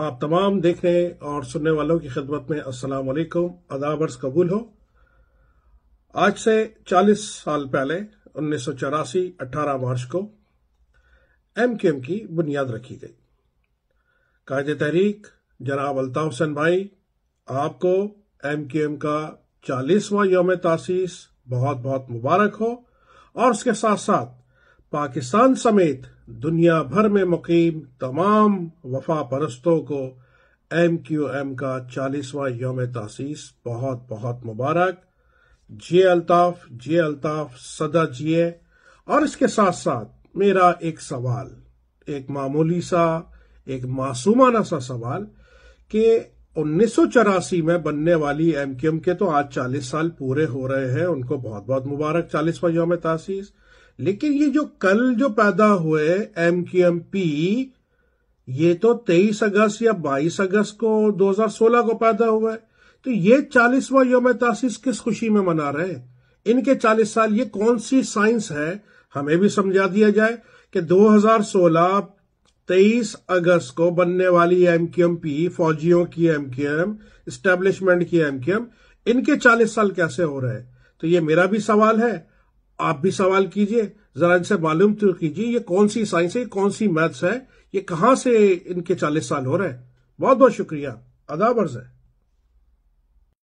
آپ تمام دیکھنے اور سننے والوں کی خدمت میں السلام علیکم، آداب عرض قبول ہو۔ آج سے 40 سال پہلے 1984 18 مارچ کو ایم کیو ایم کی بنیاد رکھی گئی۔ قائد تحریک جناب الطاف حسین بھائی، آپ کو ایم کیو ایم کا 40واں یوم تاسیس بہت بہت مبارک ہو، اور اس کے ساتھ ساتھ پاکستان سمیت دنیا بھر میں مقیم تمام وفا پرستوں کو ایم کیو ایم کا 40واں یوم تاسیس بہت بہت مبارک۔ جی الطاف، جی الطاف، سدا جیے۔ اور اس کے ساتھ ساتھ میرا ایک سوال، ایک معمولی سا، ایک معصومانہ سا سوال کہ 1984 میں بننے والی ایم کیو ایم کے تو آج 40 سال پورے ہو رہے ہیں، ان کو بہت بہت مبارک 40واں یوم تاسیس۔ لیکن یہ جو کل پیدا ہوئے ایم کیو ایم پی، یہ تو 23 اگست یا 22 اگست کو 2016 کو پیدا ہوا ہے، تو یہ 40واں یوم تاسیس کس خوشی میں منا رہے ہیں؟ ان کے 40 سال یہ کون سی سائنس ہے؟ ہمیں بھی سمجھا دیا جائے کہ 2016 23 اگست کو بننے والی ایم کیو ایم پی، فوجیوں کی ایم کیو ایم، اسٹیبلشمنٹ کی ایم کیو ایم، ان کے 40 سال کیسے ہو رہے ہیں؟ تو یہ میرا بھی سوال ہے، آپ بھی سوال کیجئے، ذرا ان سے معلوم تو کیجئے یہ کون سی سائنس ہے، کون سی میتھس ہے، یہ کہاں سے ان کے 40 سال ہو رہے ہیں۔ بہت بہت شکریہ، آداب عرض ہے۔